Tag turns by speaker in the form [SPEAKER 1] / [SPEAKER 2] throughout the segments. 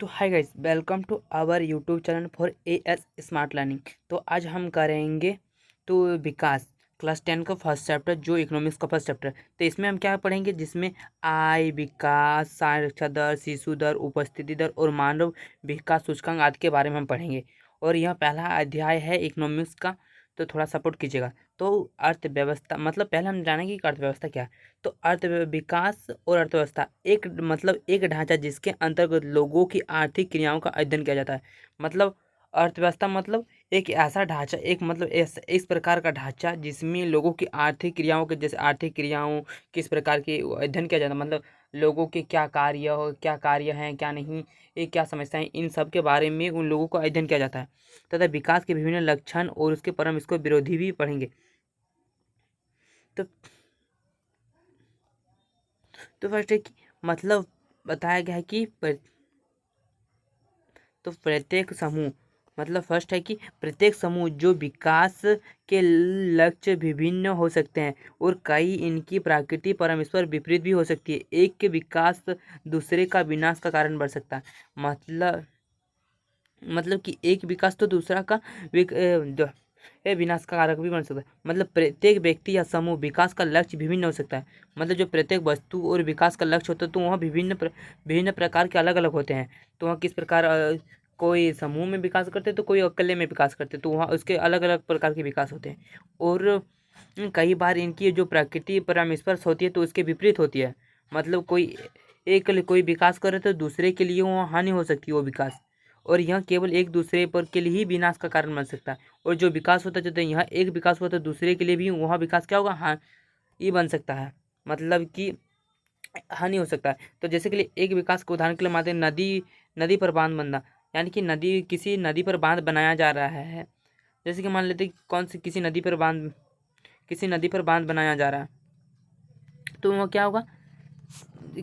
[SPEAKER 1] तो hi guys, welcome to our YouTube channel for AS smart learning. तो आज हम करेंगे तो विकास क्लास 10 का फर्स्ट चैप्टर, जो इकोनॉमिक्स का फर्स्ट चैप्टर। तो इसमें हम क्या पढ़ेंगे, जिसमें आय, विकास, साक्षरता दर, शिशु दर, उपस्थिति दर और मानव विकास सूचकांक आदि के बारे में हम पढ़ेंगे। और यह पहला अध्याय है इकोनॉमिक्स का, तो थोड़ा सपोर्ट कीजिएगा। तो अर्थव्यवस्था मतलब पहले हम जानेंगे कि अर्थव्यवस्था क्या है। तो विकास और अर्थव्यवस्था एक ढांचा जिसके अंतर्गत लोगों की आर्थिक क्रियाओं का अध्ययन किया जाता है। मतलब अर्थव्यवस्था मतलब एक ऐसा ढांचा, एक मतलब इस प्रकार का ढांचा जिसमें लोगों की आर्थिक क्रियाओं के, जैसे आर्थिक क्रियाओं किस प्रकार के अध्ययन किया जाता है। मतलब लोगों के क्या कार्य हैं, क्या नहीं, ये क्या समस्याएं, इन सब के बारे में उन लोगों का अध्ययन किया जाता है। तथा विकास के विभिन्न लक्षण और उसके परम इसको विरोधी भी पढ़ेंगे। तो फर्स्ट है कि मतलब बताया गया है कि प्रत्येक समूह, मतलब फर्स्ट है कि प्रत्येक समूह जो विकास के लक्ष्य विभिन्न हो सकते हैं और कई इनकी प्रकृति परस्पर विपरीत भी हो सकती है। एक के विकास दूसरे का विनाश का कारण बन सकता है। मतलब कि एक विकास तो दूसरा का विनाश का कारक भी बन सकता है। मतलब प्रत्येक व्यक्ति या समूह विकास का लक्ष्य विभिन्न हो सकता है। मतलब जो प्रत्येक वस्तु और विकास का लक्ष्य होता है, तो वहाँ विभिन्न प्रकार के अलग अलग होते हैं। तो वहाँ किस प्रकार कोई समूह में विकास करते हैं, तो कोई अकेले में विकास करते हैं, तो वहाँ उसके अलग अलग प्रकार के विकास होते हैं। और कई बार इनकी जो प्रकृति परस्पर होती है, तो उसके विपरीत होती है। मतलब कोई विकास करे तो दूसरे के लिए वहाँ हानि हो सकती है वो विकास, और यह केवल एक दूसरे पर के लिए ही विनाश का कारण बन सकता है। और जो विकास होता है, तो यहाँ एक विकास हुआ तो दूसरे के लिए भी वहाँ विकास क्या होगा, हाँ, ये बन सकता है। मतलब कि हानि हो सकता है। तो जैसे कि लिए एक विकास के उदाहरण के लिए मानते हैं नदी नदी पर बांध बनना। यानी कि किसी नदी पर बांध बनाया जा रहा है। जैसे कि मान लेते हैं किसी नदी पर बांध बनाया जा रहा है, तो वह क्या होगा,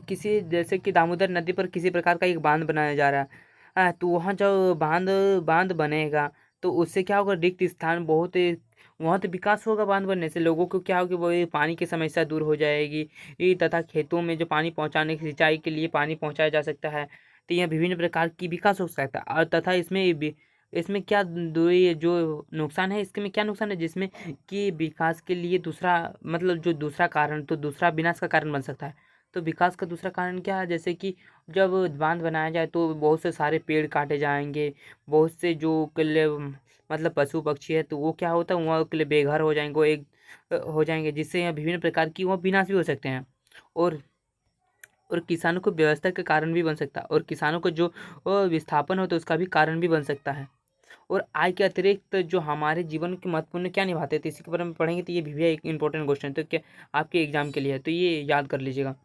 [SPEAKER 1] किसी जैसे कि दामोदर नदी पर किसी प्रकार का एक बांध बनाया जा रहा है। तो वहाँ जो बांध बांध बनेगा, तो उससे क्या होगा, रिक्त स्थान बहुत वहाँ तो विकास होगा। बांध बनने से लोगों को क्या होगी, वो ये पानी की समस्या दूर हो जाएगी। तथा खेतों में जो पानी पहुँचाने की, सिंचाई के लिए पानी पहुँचाया जा सकता है। तो यह विभिन्न प्रकार की विकास हो सकता है। और तथा इसमें क्या ये जो नुकसान है, इसके में क्या नुकसान है, जिसमें कि विकास के लिए दूसरा, मतलब जो दूसरा कारण, तो दूसरा विनाश का कारण बन सकता है। तो विकास का दूसरा कारण क्या है, जैसे कि जब बांध बनाया जाए तो बहुत से सारे पेड़ काटे जाएंगे। बहुत से जो किले, मतलब पशु पक्षी है, तो वो क्या होता है, वहाँ के लिए बेघर हो जाएंगे, वो एक हो जाएंगे, जिससे यहाँ विभिन्न प्रकार की वहाँ विनाश भी हो सकते हैं। और किसानों को व्यवस्था के कारण भी बन सकता है, और किसानों को जो विस्थापन होता है उसका भी कारण भी बन सकता है। और आय के अतिरिक्त जो हमारे जीवन के महत्वपूर्ण क्या निभाते हैं, तो इसी के बारे में पढ़ेंगे। तो ये भी भैया एक इंपॉर्टेंट क्वेश्चन है, तो क्या आपके एग्जाम के लिए है, तो ये याद कर लीजिएगा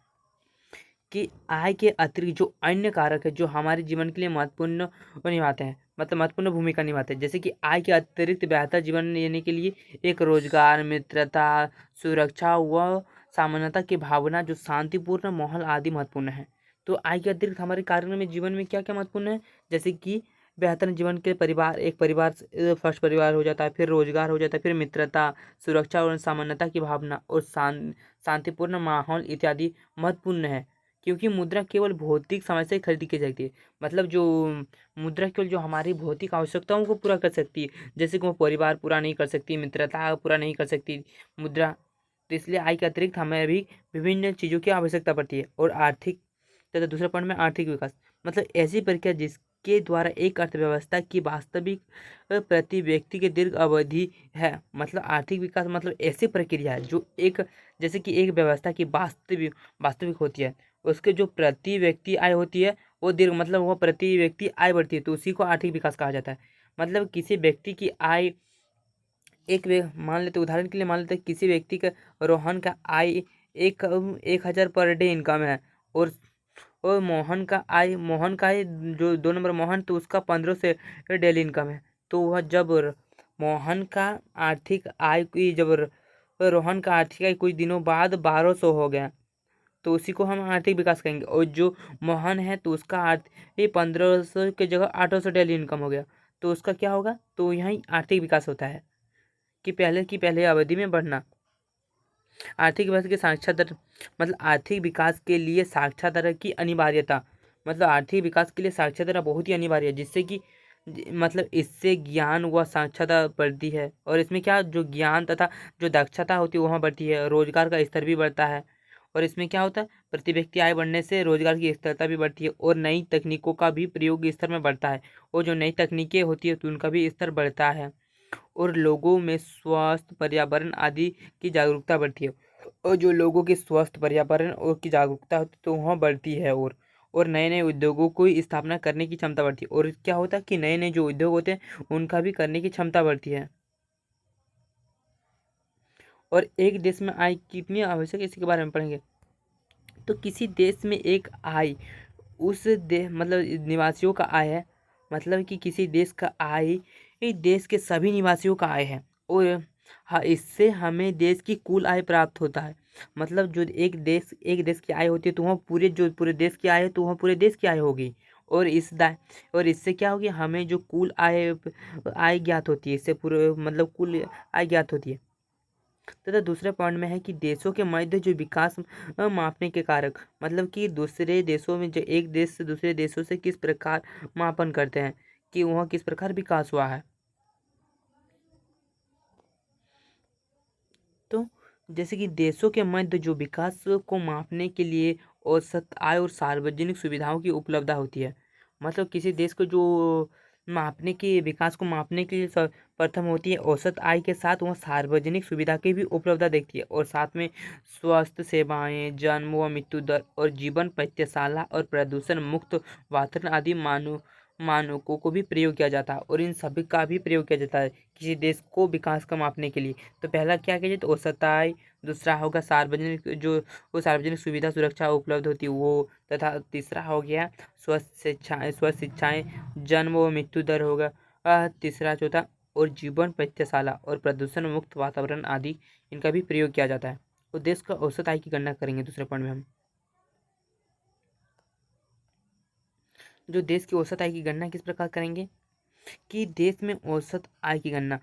[SPEAKER 1] कि आय के अतिरिक्त जो अन्य कारक है जो हमारे जीवन के लिए महत्वपूर्ण निभाते हैं, मतलब महत्वपूर्ण भूमिका निभाते हैं। जैसे कि आय के अतिरिक्त बेहतर जीवन जीने के लिए एक रोजगार, मित्रता, सुरक्षा व समानता की भावना, जो शांतिपूर्ण माहौल आदि महत्वपूर्ण है। तो आय के अतिरिक्त हमारे कार्य में जीवन में क्या क्या महत्वपूर्ण है, जैसे कि बेहतर जीवन के परिवार, एक परिवार फर्स्ट परिवार हो जाता है, फिर रोजगार हो जाता है, फिर मित्रता, सुरक्षा और समानता की भावना, और शांतिपूर्ण माहौल इत्यादि महत्वपूर्ण है। क्योंकि मुद्रा केवल भौतिक समस्या ही खरीदी की जाती है। मतलब जो मुद्रा केवल जो हमारी भौतिक आवश्यकताओं को पूरा कर सकती है, जैसे कि वो परिवार पूरा नहीं कर सकती, मित्रता पूरा नहीं कर सकती मुद्रा। तो इसलिए आय के अतिरिक्त हमें भी विभिन्न चीज़ों की आवश्यकता पड़ती है। और आर्थिक तथा दूसरा पॉइंट में आर्थिक विकास, मतलब ऐसी प्रक्रिया जिसके द्वारा एक अर्थव्यवस्था की वास्तविक प्रति व्यक्ति की दीर्घ अवधि है। मतलब आर्थिक विकास मतलब ऐसी प्रक्रिया है जो एक, जैसे कि एक व्यवस्था की वास्तविक वास्तविक होती है, उसके जो प्रति व्यक्ति आय होती है वो दीर्घ, मतलब वो प्रति व्यक्ति आय बढ़ती है, तो उसी को आर्थिक विकास कहा जाता है। मतलब किसी व्यक्ति की आय, मान लेते उदाहरण के लिए, मान लेते किसी व्यक्ति का, रोहन का आय 1,000 पर डे इनकम है। और मोहन का आय जो 2 नंबर मोहन, तो उसका 1500 से डेली इनकम है। तो वह जब मोहन का आर्थिक आय की जब रोहन का आर्थिक आय कुछ दिनों बाद 1200 हो गया, तो उसी को हम आर्थिक विकास कहेंगे। और जो मोहन है, तो उसका आर्थिक 1500 की जगह 800 डेली इनकम हो गया, तो उसका क्या होगा, तो यही आर्थिक विकास होता है कि पहले अवधि में बढ़ना। आर्थिक विकास की साक्षरता दर, मतलब आर्थिक विकास के लिए साक्षरता दर की अनिवार्यता। मतलब आर्थिक विकास के लिए साक्षरता बहुत ही अनिवार्य है, जिससे कि मतलब इससे ज्ञान व साक्षरता बढ़ती है, और इसमें क्या जो ज्ञान तथा जो दक्षता होती है वहाँ बढ़ती है, रोजगार का स्तर भी बढ़ता है। और इसमें क्या होता है, प्रति व्यक्ति आय बढ़ने से रोजगार की स्थिरता भी बढ़ती है, और नई तकनीकों का भी प्रयोग स्तर में बढ़ता है, और जो नई तकनीकें होती है तो उनका भी स्तर बढ़ता है, और लोगों में स्वास्थ्य पर्यावरण आदि की जागरूकता बढ़ती है, और जो लोगों की स्वास्थ्य पर्यावरण और की जागरूकता होती है तो वहाँ बढ़ती है, और नए नए उद्योगों को स्थापना करने की क्षमता बढ़ती है, और क्या होता है कि नए नए जो उद्योग होते हैं उनका भी करने की क्षमता बढ़ती है। और एक देश में आय कितनी आवश्यक है इसके बारे में पढ़ेंगे। तो किसी देश में एक आय उस मतलब निवासियों का आय है, मतलब कि किसी देश का आय इस देश के सभी निवासियों का आय है, और हाँ इससे हमें देश की कुल आय प्राप्त होता है। मतलब जो एक देश की आय होती है तो वहाँ पूरे देश की आय है तो वहाँ पूरे देश की आय होगी, और और इससे क्या होगी, हमें जो कुल आय आय ज्ञात होती है, इससे पूरे मतलब कुल आय ज्ञात होती है। तथा दूसरे पॉइंट में है कि देशों के मध्य जो विकास मापने के कारक, मतलब कि दूसरे देशों में जो एक देश से दूसरे देशों से किस प्रकार मापन करते हैं कि वहाँ किस प्रकार विकास हुआ है। तो जैसे कि देशों के मध्य जो विकास को मापने के लिए औसत आय और सार्वजनिक सुविधाओं की उपलब्धता होती है। मतलब किसी देश को जो मापने के विकास को मापने के लिए प्रथम होती है औसत आय के साथ वह सार्वजनिक सुविधा की भी उपलब्धता देखती है, और साथ में स्वास्थ्य सेवाएं, जन्म व मृत्यु दर और जीवन प्रत्याशा और प्रदूषण मुक्त वातावरण आदि मानकों को भी प्रयोग किया जाता है, और इन सभी का भी प्रयोग किया जाता है किसी देश को विकास का मापने के लिए। तो पहला क्या किया जाए तो औसत आय, दूसरा होगा सार्वजनिक जो वो सार्वजनिक सुविधा सुरक्षा उपलब्ध होती है वो, तथा तीसरा हो गया स्वस्थ शिक्षाएं जन्म व मृत्यु दर होगा, तीसरा चौथा और जीवन प्रत्याशा और प्रदूषण मुक्त वातावरण आदि इनका भी प्रयोग किया जाता है। और देश का औसत आय की गणना करेंगे दूसरे पॉइंट में हम। जो देश की औसत आय की गणना किस प्रकार करेंगे कि देश में औसत आय की गणना,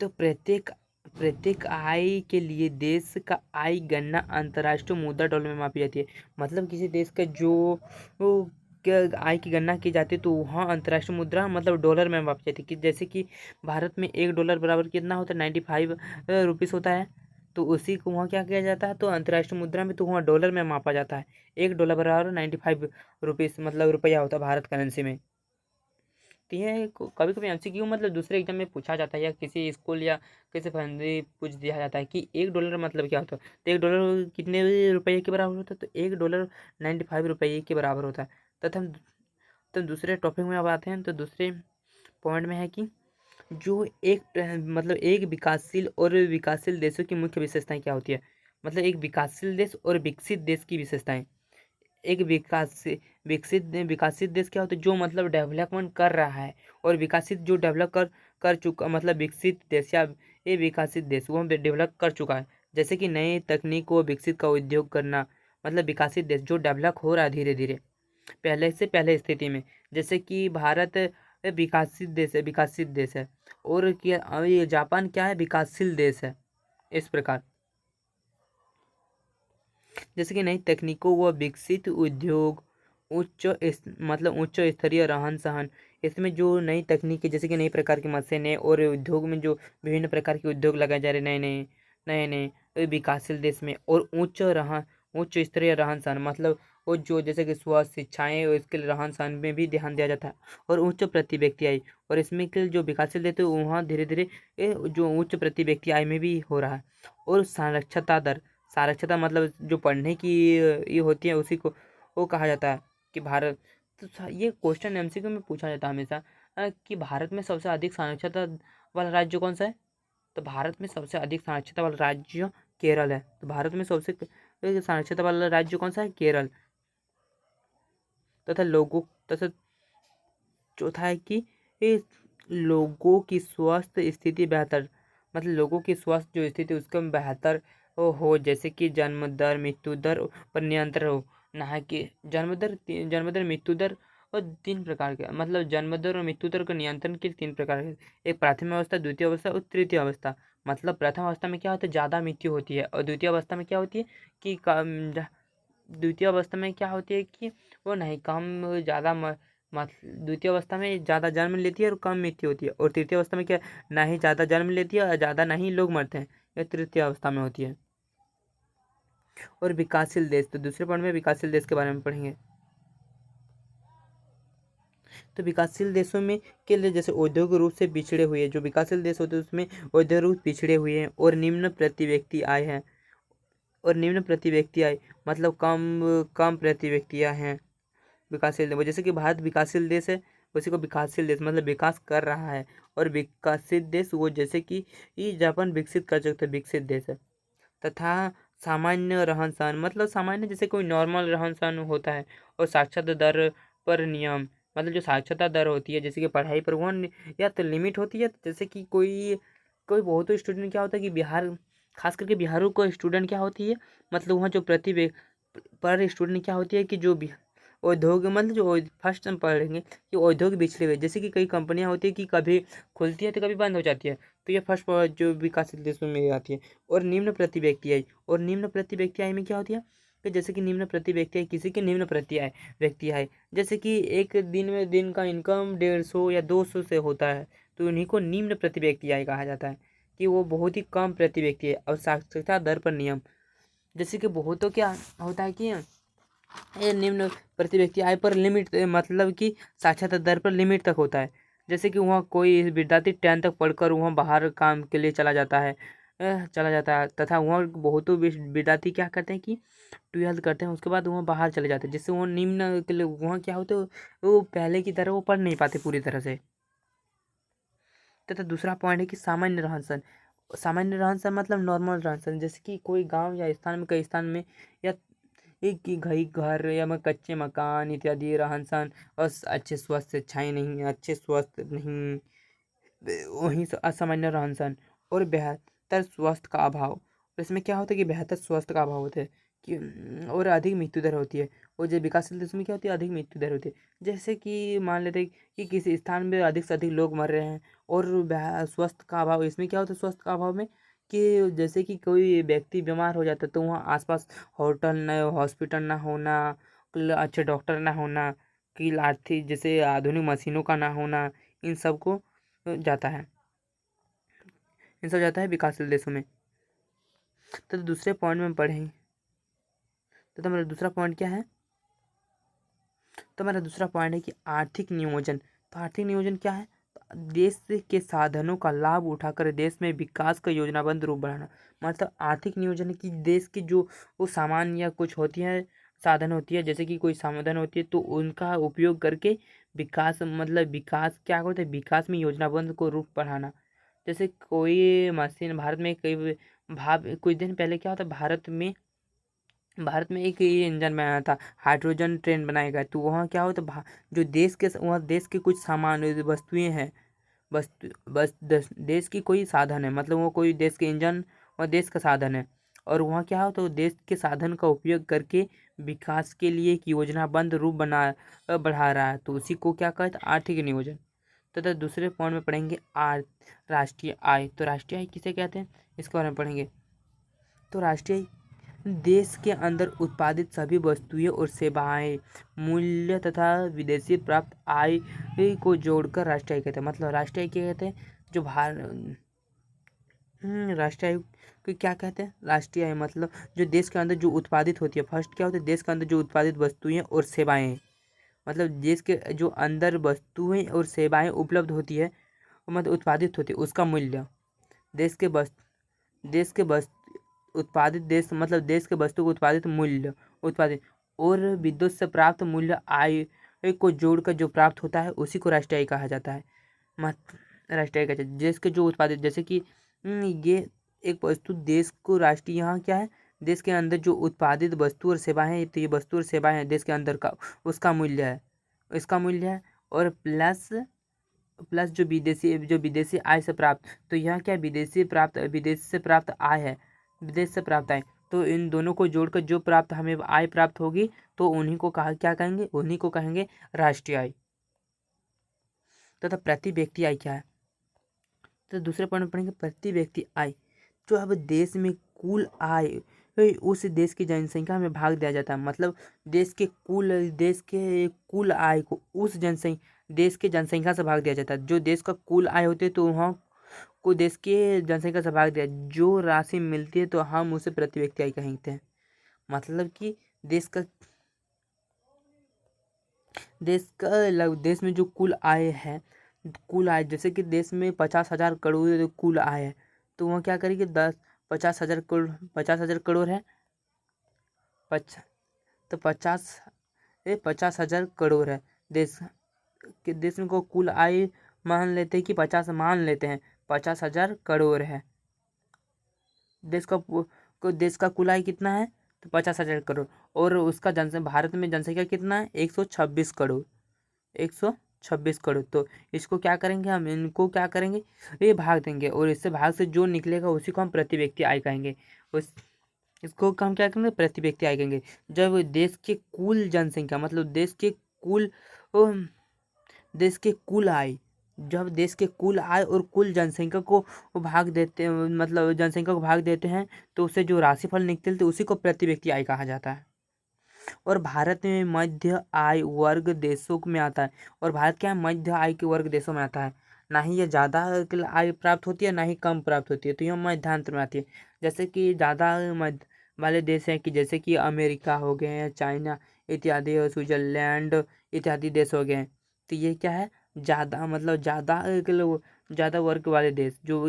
[SPEAKER 1] तो प्रत्येक प्रत्येक आय के लिए देश का आय गणना अंतर्राष्ट्रीय मुद्रा डॉलर में मापी जाती है। मतलब किसी देश का जो वो क्या आय की गणना की जाती है तो वहाँ अंतर्राष्ट्रीय मुद्रा मतलब डॉलर में मापी जाती है, कि जैसे कि भारत में $1 बराबर कितना होता है, 95 रुपीस होता है। तो उसी को वहाँ क्या किया जाता है, तो अंतर्राष्ट्रीय मुद्रा में तो वहाँ डॉलर में मापा जाता है। $1 बराबर 95 रुपीस मतलब रुपया होता है भारत करेंसी में। तो ये कभी कभी एमसीक्यू मतलब दूसरे एग्जाम में पूछा जाता है, या किसी स्कूल या किसी फंदी पूछ दिया जाता है कि $1 मतलब क्या होता है, तो $1 कितने रुपये के बराबर होता है, तो $1 $95 के बराबर होता है। तथा हम तो दूसरे टॉपिक में अब आते हैं, तो दूसरे पॉइंट में है कि जो मतलब एक विकासशील और विकासशील देशों की मुख्य विशेषताएं क्या होती है। मतलब एक विकासशील देश और विकसित देश की विशेषताएं। एक विकासित देश क्या होता है, जो मतलब डेवलपमेंट कर रहा है, और विकासित जो डेवलप कर चुका मतलब विकसित देश या ये विकासित देश वो डेवलप कर चुका है, जैसे कि नए तकनीक को विकसित का उद्योग करना। मतलब विकासित देश जो डेवलप हो रहा है धीरे धीरे पहले से पहले स्थिति में, जैसे कि भारत विकासित देश है, और क्या ये जापान क्या है, विकासशील देश है। इस प्रकार जैसे कि नई तकनीकों व विकसित उद्योग मतलब उच्च स्तरीय रहन सहन। इसमें जो नई तकनीक है जैसे कि नई प्रकार की मशीनें, और उद्योग में जो विभिन्न प्रकार के उद्योग लगाए जा रहे नए नए विकासशील देश में, और उच्च स्तरीय रहन सहन मतलब वो जो जैसे कि स्वास्थ्य शिक्षाएं और इसके लिए रहन सहन में भी ध्यान दिया जाता है, और उच्च प्रति व्यक्ति आय। और इसमें के जो विकासशील देश है वहाँ धीरे धीरे जो उच्च प्रति व्यक्ति आय में भी हो रहा है। और साक्षरता दर, साक्षरता मतलब जो पढ़ने की ये होती है उसी को वो कहा जाता है कि भारत। तो ये क्वेश्चन एमसीक्यू में पूछा जाता है हमेशा कि भारत में सबसे अधिक साक्षरता वाला राज्य कौन सा है। तो भारत में सबसे अधिक साक्षरता वाला राज्य केरल है। तो भारत में सबसे साक्षरता वाला राज्य कौन सा है, केरल। तथा लोगों तथा चौथा है कि ये लोगों की स्वास्थ्य स्थिति बेहतर, मतलब लोगों की स्वास्थ्य जो स्थिति उसका बेहतर हो, जैसे कि जन्म दर मृत्यु दर पर नियंत्रण हो। ना कि जन्म दर मृत्यु दर और तीन प्रकार के, मतलब जन्म दर और मृत्यु दर का नियंत्रण के तीन प्रकार के, एक प्राथमिक अवस्था, द्वितीय अवस्था और तृतीय अवस्था। मतलब प्रथम अवस्था में क्या होता है, ज़्यादा मृत्यु होती है, और द्वितीय अवस्था में क्या होती है कि द्वितीय अवस्था में क्या होती है कि वो नहीं कम ज़्यादा द्वितीय अवस्था में ज़्यादा जन्म लेती है और कम मृत्यु होती है, और तृतीय अवस्था में क्या, ना ही ज़्यादा जन्म लेती है और ज़्यादा नहीं लोग मरते हैं, ये तृतीय अवस्था में होती है। और विकासशील देश, तो दूसरे पॉइंट में विकासशील देश के बारे में पढ़ेंगे। तो विकासशील देशों में के लिए जैसे औद्योगिक रूप से पिछड़े हुए, जो विकासशील देश होते हैं उसमें औद्योगिक रूप पिछड़े हुए हैं और निम्न प्रति व्यक्ति आय हैं, और निम्न प्रति व्यक्ति आय मतलब कम कम प्रति व्यक्ति आय हैं विकासशील देश। जैसे कि भारत विकासशील देश है, उसी को विकासशील देश मतलब विकास कर रहा है, और विकसित देश वो जैसे कि जापान विकसित कर सकते विकसित देश है। तथा सामान्य रहन सहन मतलब सामान्य जैसे कोई नॉर्मल रहन सहन होता है, और साक्षरता दर पर नियम मतलब जो साक्षरता दर होती है जैसे कि पढ़ाई पर वो या तो लिमिट होती है, जैसे कि कोई कोई बहुत स्टूडेंट क्या होता है कि बिहार, खास करके बिहारों को स्टूडेंट क्या होती है, मतलब वहाँ जो पर स्टूडेंट क्या होती है कि जो उद्योग मतलब जो फर्स्ट हम पढ़ेंगे कि उद्योग बिछड़े हुए, जैसे कि कई कंपनियां होती है कि कभी खुलती है तो कभी बंद हो जाती है, तो ये फर्स्ट जो विकासशील देशों में आती है। और निम्न प्रति व्यक्ति आय, और निम्न प्रति व्यक्ति आय में क्या होती है कि जैसे कि निम्न प्रति व्यक्ति आय किसी की निम्न प्रति आय व्यक्ति आय, जैसे कि एक दिन में दिन का इनकम 150 या 200 से होता है, तो उन्हीं को निम्न प्रति व्यक्ति आय कहा जाता है कि वो बहुत ही कम प्रति व्यक्ति है। और साक्षरता दर पर नियम, जैसे कि बहुतों क्या होता है कि ये निम्न प्रति व्यक्ति आय पर लिमिट मतलब कि साक्षरता दर पर लिमिट तक होता है, जैसे कि वहाँ कोई विद्यार्थी 10 तक पढ़कर वहाँ बाहर काम के लिए चला जाता है तथा वहाँ बहुतों विद्यार्थी क्या करते हैं कि 12th करते हैं, उसके बाद वहाँ बाहर चले जाते हैं, जिससे वो निम्न के लिए वहाँ क्या होते हैं, वो पहले की तरह वो पढ़ नहीं पाते पूरी तरह से। तथा दूसरा पॉइंट है कि सामान्य रहन सहन, सामान्य रहन सहन मतलब नॉर्मल रहन सहन, जैसे कि कोई गांव या स्थान में कई स्थान में या एक की घर या कच्चे मकान इत्यादि रहन सहन और अच्छे स्वास्थ्य अच्छाई नहीं, अच्छे स्वास्थ्य नहीं, वहीं से असामान्य रहन सहन और बेहतर स्वास्थ्य का अभाव। और इसमें क्या होता है कि बेहतर स्वास्थ्य का अभाव होता है कि और अधिक मृत्यु दर होती है। और जो विकासशील देश में क्या होती है, अधिक मृत्यु दर होती है, जैसे कि मान लेते हैं कि किसी स्थान में अधिक से अधिक लोग मर रहे हैं, और स्वास्थ्य का अभाव, इसमें क्या होता है स्वास्थ्य का अभाव में कि जैसे कि कोई व्यक्ति बीमार हो जाता है तो वहाँ आसपास होटल न हॉस्पिटल ना होना, अच्छे डॉक्टर ना होना, कि आर्थिक जैसे आधुनिक मशीनों का ना होना, इन सब को जाता है, इन सब जाता है विकासशील देशों में। तो दूसरे पॉइंट में पढ़ें तो मेरा दूसरा पॉइंट क्या है, तो मेरा दूसरा पॉइंट है कि आर्थिक नियोजन। तो आर्थिक नियोजन क्या है, तो देश के साधनों का लाभ उठाकर देश में विकास का योजनाबद्ध रूप बढ़ाना। मतलब आर्थिक नियोजन है कि देश की जो वो सामान या कुछ होती है, साधन होती है, जैसे कि कोई साधन होती है तो उनका उपयोग करके विकास मतलब विकास क्या होता है, विकास में योजनाबद्ध को रूप बढ़ाना। जैसे कोई मशीन भारत में कई भाव कुछ दिन पहले क्या होता है, भारत में एक ये इंजन बनाया था, हाइड्रोजन ट्रेन बनाया गया, तो वहाँ क्या होता जो देश के वहाँ देश के कुछ सामान वस्तुएं हैं, वस्तु बस देश की कोई साधन है, मतलब वो कोई देश के इंजन और देश का साधन है, और वहाँ क्या होता है तो देश के साधन का उपयोग करके विकास के लिए एक योजनाबद्ध रूप बढ़ा रहा है, तो उसी को क्या कहते हैं आर्थिक नियोजन। तथा दूसरे पॉइंट में पढ़ेंगे राष्ट्रीय आय। तो राष्ट्रीय आय किसे कहते हैं, इसके बारे में पढ़ेंगे। तो राष्ट्रीय देश के अंदर उत्पादित सभी वस्तुएं और सेवाएं, मूल्य तथा विदेशी प्राप्त आय को जोड़कर राष्ट्रीय आय कहते हैं। मतलब राष्ट्रीय आय क्या कहते हैं, जो राष्ट्रीय आय को क्या कहते हैं, राष्ट्रीय आय मतलब जो देश के अंदर जो उत्पादित होती है, फर्स्ट क्या होता है देश के अंदर जो उत्पादित वस्तुएं और सेवाएं, मतलब देश के जो अंदर वस्तुएं और सेवाएं उपलब्ध होती है, मतलब उत्पादित होती है, उसका मूल्य, देश के देश के उत्पादित देश मतलब देश के वस्तु को उत्पादित मूल्य उत्पादित और विद्युत से प्राप्त मूल्य आय को जोड़कर जो प्राप्त होता है उसी को राष्ट्रीय आय कहा जाता है। मत राष्ट्रीय आय कहते हैं देश के जो उत्पादित, जैसे कि ये एक वस्तु देश को राष्ट्रीय, यहाँ क्या है देश के अंदर जो उत्पादित वस्तु और सेवाएं हैं, तो ये वस्तु और सेवाएं हैं देश के अंदर का, उसका मूल्य है, इसका मूल्य है, और प्लस प्लस जो विदेशी आय से प्राप्त, तो यहाँ क्या विदेश से प्राप्त आय है, विदेश से प्राप्त आय, तो इन दोनों को जोड़कर जो प्राप्त हमें आय प्राप्त होगी तो उन्हीं को क्या कहेंगे, उन्हीं को कहेंगे राष्ट्रीय आय। तथा प्रति व्यक्ति आय क्या है, तो दूसरे पॉइंट में पढ़ेंगे प्रति व्यक्ति आय। जो अब देश में कुल आय उस देश की जनसंख्या में भाग दिया जाता है। मतलब देश के कुल आय को उस जनसंख्या देश के जनसंख्या से भाग दिया जाता है। जो देश का कुल आय होती है तो वहाँ को देश के जनसंख्या से भाग दिया, जो राशि मिलती है तो हम उसे प्रति व्यक्ति आय कहते हैं। मतलब कि देश का देश में जो कुल आय है, कुल आय जैसे कि देश में 50,000 करोड़ कुल आय है, तो वह क्या करेगी 50,000 करोड़ है। पच तो 50,000 करोड़ है देश देश में को कुल आय मान लेते हैं कि 50,000 करोड़ है। देश का कुल आय कितना है तो 50,000 करोड़। और उसका भारत में जनसंख्या कितना है 126 करोड़। 126 करोड़। तो इसको क्या करेंगे हम, इनको क्या करेंगे, ये भाग देंगे और इससे भाग से जो निकलेगा उसी को हम प्रति व्यक्ति आय कहेंगे। उस इसको हम क्या कहेंगे, प्रति व्यक्ति आय कहेंगे। जब देश के कुल जनसंख्या मतलब देश के कुल आय जब देश के कुल आय और कुल जनसंख्या को भाग देते हैं, मतलब जनसंख्या को भाग देते हैं, तो उससे जो राशिफल निकलते उसी को प्रति व्यक्ति आय कहा जाता है। और भारत में मध्य आय वर्ग देशों में आता है। और भारत क्या है, मध्य आय के वर्ग देशों में आता है। ना ही ये ज़्यादा आय प्राप्त होती है, ना ही कम प्राप्त होती है, तो यह मध्यांतर में आती है। जैसे कि ज़्यादा मध्य वाले देश हैं कि जैसे कि अमेरिका हो गए हैं, चाइना इत्यादि, और स्विट्जरलैंड इत्यादि देश हो गए हैं। तो ये क्या है, ज़्यादा मतलब ज़्यादा वर्ग वाले देश, जो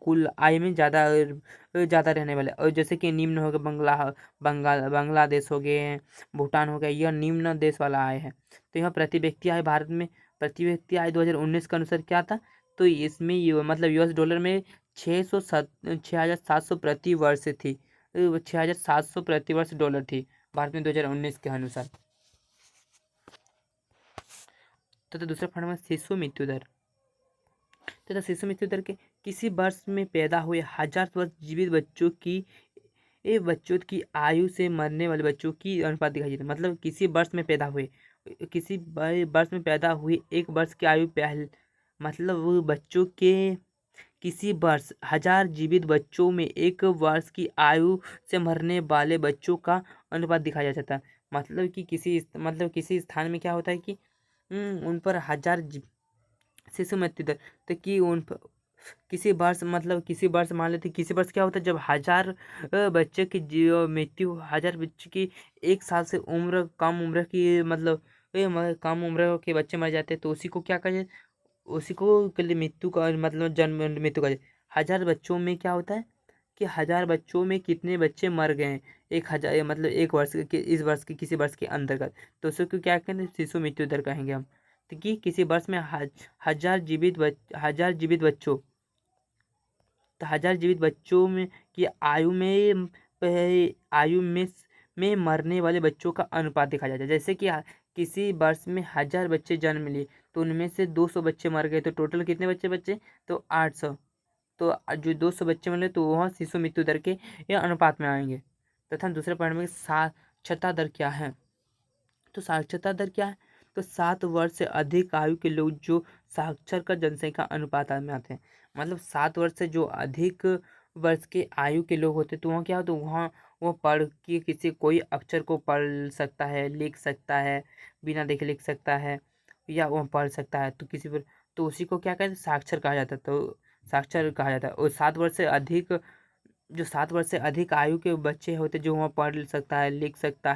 [SPEAKER 1] कुल आय में ज़्यादा रहने वाले। और जैसे कि निम्न हो गए बांग्लादेश हो गए, भूटान हो गया, यह निम्न देश वाला आय है। तो यह प्रति व्यक्ति आय भारत में प्रति व्यक्ति आय 2019 के अनुसार क्या था, तो इसमें मतलब US डॉलर में 6,700 प्रति वर्ष थी। 6,700 प्रति वर्ष डॉलर थी भारत में 2019 के अनुसार। तो दूसरे खंड में शिशु मृत्यु दर। तथा शिशु मृत्यु दर के किसी वर्ष में पैदा हुए 1000 वर्ष जीवित बच्चों की आयु से मरने वाले बच्चों की अनुपात दिखाई जाती है। मतलब किसी वर्ष में पैदा हुए 1 वर्ष की आयु पहले, मतलब वो बच्चों के किसी वर्ष 1000 जीवित बच्चों में 1 वर्ष की आयु से मरने वाले बच्चों का अनुपात दिखाया जाता है। मतलब कि किसी स्थान में क्या होता है कि उन पर 1000 शिशु मृत्यु दर, तो कि किसी वर्ष मान लेते किसी वर्ष क्या होता है, जब 1000 बच्चे की मृत्यु 1000 बच्चे की 1 साल से कम उम्र की मतलब कम उम्र के बच्चे मर जाते हैं, तो उसी को क्या कहें, उसी को के लिए मृत्यु का मतलब जन्म मृत्यु का 1000 बच्चों में क्या होता है कि 1000 बच्चों में कितने बच्चे मर गए हैं 1,000 मतलब 1 वर्ष के इस वर्ष के किसी वर्ष के अंतर्गत, तो उसी को क्या कहेंगे, शिशु मृत्यु दर कहेंगे हम। तो कि किसी वर्ष में 1000 जीवित बच्चों, तो 1000 जीवित बच्चों में की आयु में मरने वाले बच्चों का अनुपात देखा जाता है। जैसे कि किसी वर्ष में 1000 बच्चे जन्म लिए, तो उनमें से 200 बच्चे मर गए, तो टोटल कितने बच्चे बचे, तो 800। तो जो 200 बच्चे मिले तो वह शिशु मृत्यु दर के यह अनुपात में आएंगे। तथा दूसरे पॉइंट में साक्षरता दर क्या है, तो साक्षरता दर क्या है, तो 7 वर्ष से अधिक आयु के लोग जो साक्षर का जनसंख्या अनुपात में आते हैं। मतलब 7 वर्ष से जो अधिक वर्ष के आयु के लोग होते हैं, तो वहाँ क्या होता है, वहाँ वो पढ़ के किसी कोई अक्षर को पढ़ सकता है, लिख सकता है, बिना देखे लिख सकता है, या वह पढ़ सकता है, तो किसी पर तो उसी को क्या कहते हैं, साक्षर कहा जाता है। तो साक्षर कहा जाता है। और 7 वर्ष से अधिक आयु के बच्चे होते जो वहाँ पढ़ सकता है, लिख सकते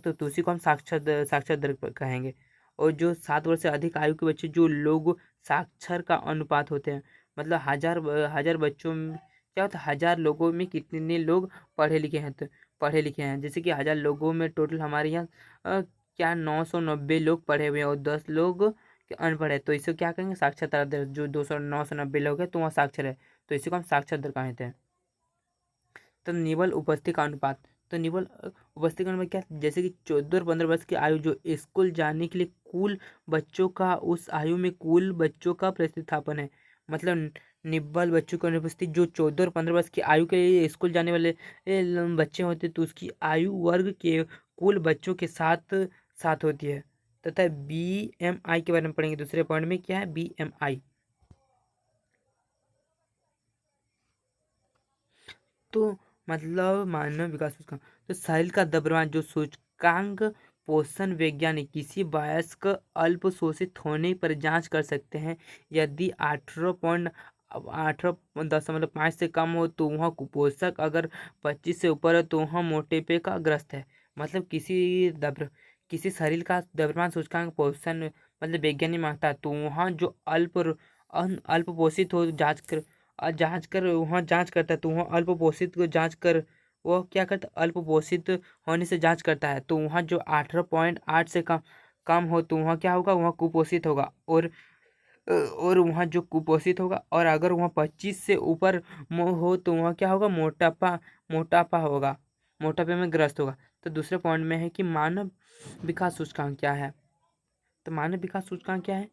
[SPEAKER 1] हो, तो उसी को हम साक्षर दर कहेंगे। और जो 7 वर्ष से अधिक आयु के बच्चे जो लोग साक्षर का अनुपात होते हैं, मतलब हजार बच्चों में क्या होता है, 1000 लोगों में कितने लोग पढ़े लिखे हैं। जैसे कि 1000 लोगों में टोटल हमारे यहाँ क्या 990 लोग पढ़े हुए हैं और 10 लोग अनपढ़ है, तो इसे क्या कहेंगे, साक्षरता दर। जो 990 लोग हैं तो वहाँ साक्षर है, तो इसी को हम साक्षर दर कहते हैं। तो निवल उपस्थिति का अनुपात, तो निवल उपस्थिति का अनुपात क्या, जैसे कि 14 और 15 वर्ष की आयु जो स्कूल जाने के लिए कुल बच्चों का, उस आयु में कुल बच्चों का प्रतिस्थापन है। मतलब निब्बल बच्चों की अनुपस्थिति जो 14 और 15 वर्ष की आयु के लिए स्कूल जाने वाले बच्चे होते हैं, तो उसकी आयु वर्ग के कुल बच्चों के साथ साथ होती है। तथा BMI के बारे में पढ़ेंगे दूसरे पॉइंट में, क्या है BMI। तो मतलब मानव विकास सूचकांक, तो शरीर का द्रव्यमान जो सूचकांक पोषण वैज्ञानिक किसी वयस्क अल्प शोषित होने पर जांच कर सकते हैं। यदि 18.5 से कम हो तो वह कुपोषक, अगर 25 से ऊपर है तो वह मोटेपे का ग्रस्त है। मतलब किसी शरीर का द्रव्यमान सूचकांक पोषण मतलब वैज्ञानिक मांगता है, तो वहाँ जो अल्प पोषित हो जांच कर वहाँ जांच करता है, तो वहाँ अल्प पोषित को जांच कर वह क्या करता है, अल्प पोषित होने से जांच करता है, तो वहाँ जो 18.8 से कम कम हो तो वहाँ क्या होगा, वहाँ कुपोषित होगा। और वहाँ जो कुपोषित होगा, और अगर वहाँ 25 से ऊपर हो तो वहाँ क्या होगा, मोटापा होगा, मोटापे में ग्रस्त होगा। तो दूसरे पॉइंट में है कि मानव विकास सूचकांक क्या है। तो मानव विकास सूचकांक क्या है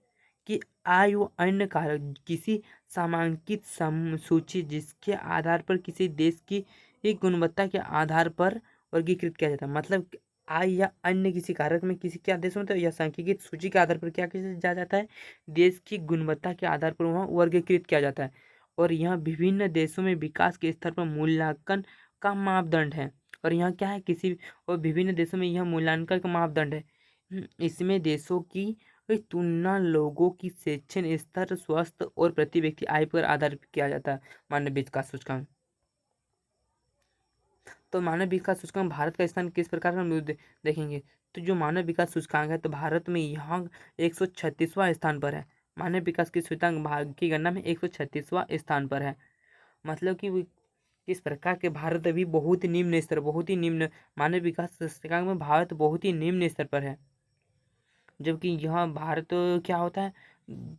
[SPEAKER 1] कि आयु अन्य कारक किसी सामांकित सूची जिसके आधार पर किसी देश की एक गुणवत्ता के आधार पर वर्गीकृत किया जाता है। मतलब आय या अन्य किसी कारक में किसी क्या देश में, तो या सांख्यिकीय सूची के आधार पर क्या किया जाता है, देश की गुणवत्ता के आधार पर वहाँ वर्गीकृत किया जाता है। और यहाँ विभिन्न देशों में विकास के स्तर पर मूल्यांकन का मापदंड है। और यहाँ क्या है, किसी और विभिन्न देशों में यह मूल्यांकन का मापदंड है। इसमें देशों की तुलना लोगों की शैक्षणिक स्तर, स्वास्थ्य और प्रति व्यक्ति आय पर आधारित किया जाता है मानव विकास सूचकांक। तो मानव विकास सूचकांक भारत का स्थान किस प्रकार का हम देखेंगे। तो जो मानव विकास सूचकांक है, तो भारत में यहाँ 136वां स्थान पर है। मानव विकास की सूचकांक भाग की गणना में 136वां स्थान पर है। मतलब कि किस प्रकार के भारत अभी बहुत ही निम्न मानव विकास सूचकांक में भारत बहुत ही निम्न स्तर पर है। जबकि यहाँ भारत क्या होता है,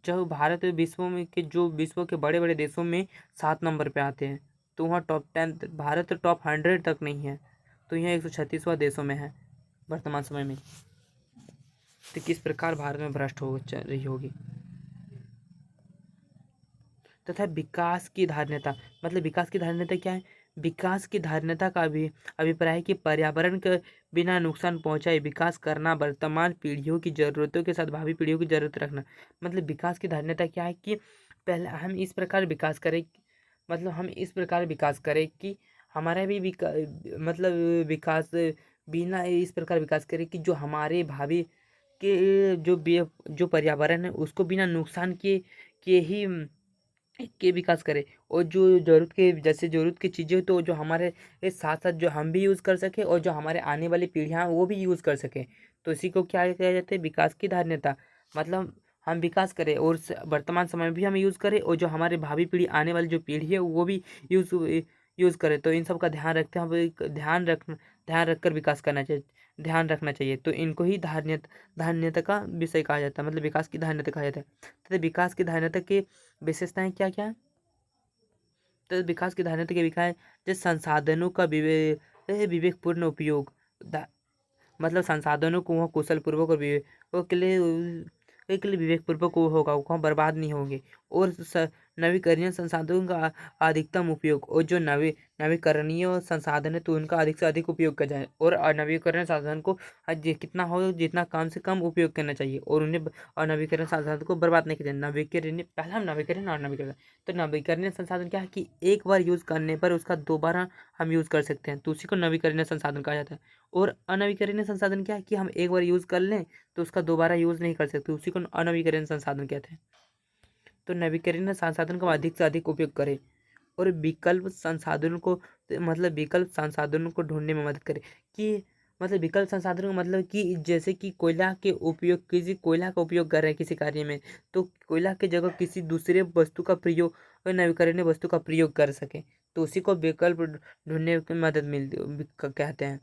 [SPEAKER 1] जब भारत विश्व के बड़े बड़े देशों में 7 नंबर पे आते हैं, तो वहाँ टॉप 10, भारत टॉप 100 तक नहीं है, तो यहाँ 136वां देशों में है वर्तमान समय में। तो किस प्रकार भारत में भ्रष्ट हो चल रही होगी। तथा विकास की धारणता, मतलब विकास की धारणता क्या है, विकास की धारणता का भी अभिप्राय है कि पर्यावरण के बिना नुकसान पहुंचाए विकास करना, वर्तमान पीढ़ियों की जरूरतों के साथ भावी पीढ़ियों की जरूरत रखना। मतलब विकास की धारणता क्या है कि पहले हम इस प्रकार विकास करें, मतलब हम इस प्रकार विकास करें कि हमारा भी मतलब विकास बिना इस प्रकार विकास करें कि जो हमारे भावी के जो पर्यावरण है उसको बिना नुकसान के विकास करे, और जो जरूरत की चीज़ें तो जो हमारे साथ साथ जो हम भी यूज़ कर सके और जो हमारे आने वाली पीढ़ियाँ वो भी यूज़ कर सके, तो इसी को क्या कहा जाता है, विकास की धारणता। मतलब हम विकास करें और वर्तमान समय में भी हम यूज़ करें, और जो हमारे भावी पीढ़ी आने वाली जो पीढ़ी है वो भी यूज़ यूज़ करे, तो इन सब का ध्यान रखते हैं हम, ध्यान रखकर विकास करना चाहिए, ध्यान रखना चाहिए। तो इनको ही धार्मिकता का विषय कहा जाता है, मतलब विकास की धार्मिकता कहा जाता है। तो विकास की धार्मिकता की विशेषताएं क्या क्या है। तो विकास की धार्मिकता की विकास जैसे संसाधनों का विवेकपूर्ण उपयोग, मतलब संसाधनों को वह कुशल पूर्वक और के लिए विवेकपूर्वक वो होगा, वो बर्बाद नहीं होंगे। और नवीकरणीय संसाधनों का अधिकतम उपयोग, और जो नवीकरणीय संसाधन है तो उनका अधिक से अधिक उपयोग किया जाए, और नवीकरण साधन को कितना हो जितना कम से कम उपयोग करना चाहिए, और उन्हें और नवीकरण संसाधन को बर्बाद नहीं किया जाए। नवीकरण पहला हम नवीकरण और नवीकरण। तो नवीकरणीय संसाधन क्या है कि एक बार यूज़ करने पर उसका दोबारा हम यूज़ कर सकते हैं, तो उसी को नवीकरणीय संसाधन कहा जाता है। और अनवीकरणीय संसाधन क्या है कि हम एक बार यूज़ कर लें तो उसका दोबारा यूज़ नहीं कर सकते, उसी को अनवीकरणीय संसाधन कहते हैं। तो नवीकरणीय संसाधन का अधिक से अधिक उपयोग करें, और विकल्प संसाधनों को ढूंढने में मदद करे। कि मतलब विकल्प संसाधनों का मतलब कि जैसे कि किसी कोयला का उपयोग कर रहे हैं किसी कार्य में, तो कोयला की जगह किसी दूसरे वस्तु का प्रयोग, नवीकरणीय वस्तु का प्रयोग कर सके, तो उसी को विकल्प ढूंढने में मदद मिलती कहते हैं।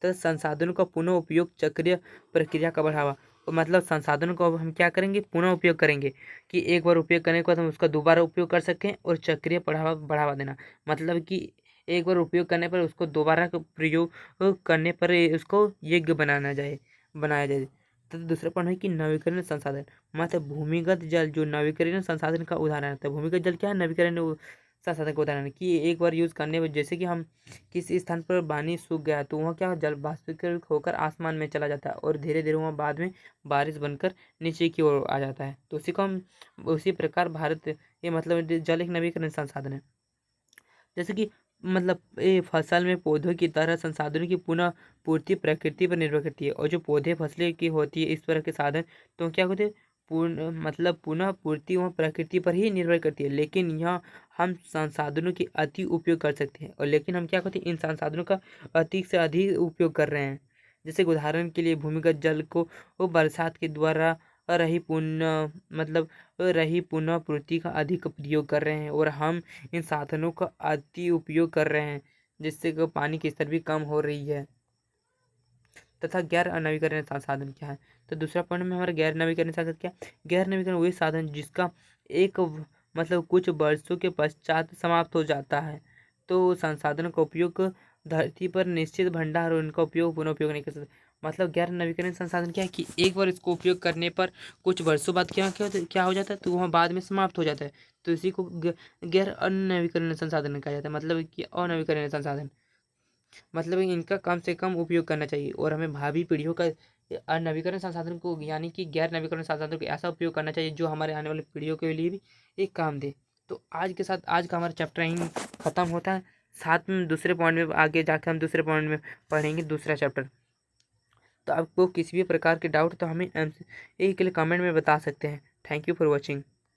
[SPEAKER 1] तो संसाधनों का पुनः उपयोग, चक्रीय प्रक्रिया का बढ़ावा। तो मतलब संसाधनों को अब हम क्या करेंगे, पुनः उपयोग करेंगे, कि एक बार उपयोग करने के बाद हम उसका दोबारा उपयोग कर सकें। और चक्रीय बढ़ावा देना, मतलब कि एक बार उपयोग करने पर उसको दोबारा प्रयोग करने पर उसको योग्य बनाया जाए। तो दूसरा पॉइंट है कि नवीकरण संसाधन, मतलब भूमिगत जल जो नवीकरण संसाधन का उदाहरण है। तो भूमिगत जल क्या है, नवीकरण संसाधन का उदाहरण है। कि एक बार यूज़ करने पर, जैसे कि हम किसी स्थान पर पानी सूख गया तो वहाँ क्या जल वाष्पीकृत होकर आसमान में चला जाता है, और धीरे धीरे वहाँ बाद में बारिश बनकर नीचे की ओर आ जाता है। तो उसी प्रकार भारत, ये मतलब जल एक नवीकरण संसाधन है। जैसे कि मतलब ये फसल में पौधों की तरह संसाधनों की पुनः पूर्ति प्रकृति पर निर्भर करती है, और जो पौधे फसलें की होती है इस तरह के साधन तो क्या होते हैं, पूर्ण मतलब पुनः पूर्ति वह प्रकृति पर ही निर्भर करती है। लेकिन यह हम संसाधनों की अति उपयोग कर सकते हैं, और लेकिन हम क्या करते हैं, इन संसाधनों का अधिक से अधिक उपयोग कर रहे हैं। जैसे कि उदाहरण के लिए भूमिगत जल को वो बरसात के द्वारा रही पुनः मतलब रही पुनः पूर्ति का अधिक प्रयोग कर रहे हैं, और हम इन साधनों का अति उपयोग कर रहे हैं, जिससे कि पानी की स्तर भी कम हो रही है। तथा गैर नवीकरणीय संसाधन क्या है, तो दूसरा पॉइंट में हमारा गैर नवीकरणीय साधन क्या, गैर नवीकरण वही साधन जिसका एक मतलब कुछ वर्षों के पश्चात समाप्त हो जाता है। तो संसाधनों का उपयोग धरती पर निश्चित भंडार और उनका उपयोग पुनः उपयोग नहीं कर सकते। मतलब गैर नवीकरणीय संसाधन क्या है कि एक बार इसको उपयोग करने पर कुछ वर्षों बाद क्या हो जाता है, तो वह बाद में समाप्त हो जाता है। तो इसी को गैर अनवीकरणीय संसाधन कहा जाता है, मतलब कि अनवीकरणीय संसाधन मतलब इनका कम से कम उपयोग करना चाहिए, और हमें भावी पीढ़ियों का नवीकरण संसाधन को यानी कि गैर नवीकरण संसाधन को ऐसा उपयोग करना चाहिए जो हमारे आने वाली पीढ़ियों के लिए भी एक काम दे। तो आज के साथ आज का हमारा चैप्टर यहीं ख़त्म होता है। साथ में दूसरे पॉइंट में आगे जाकर हम दूसरे पॉइंट में पढ़ेंगे दूसरा चैप्टर। तो आपको किसी भी प्रकार के डाउट तो हमें के लिए कमेंट में बता सकते हैं। Thank you for watching.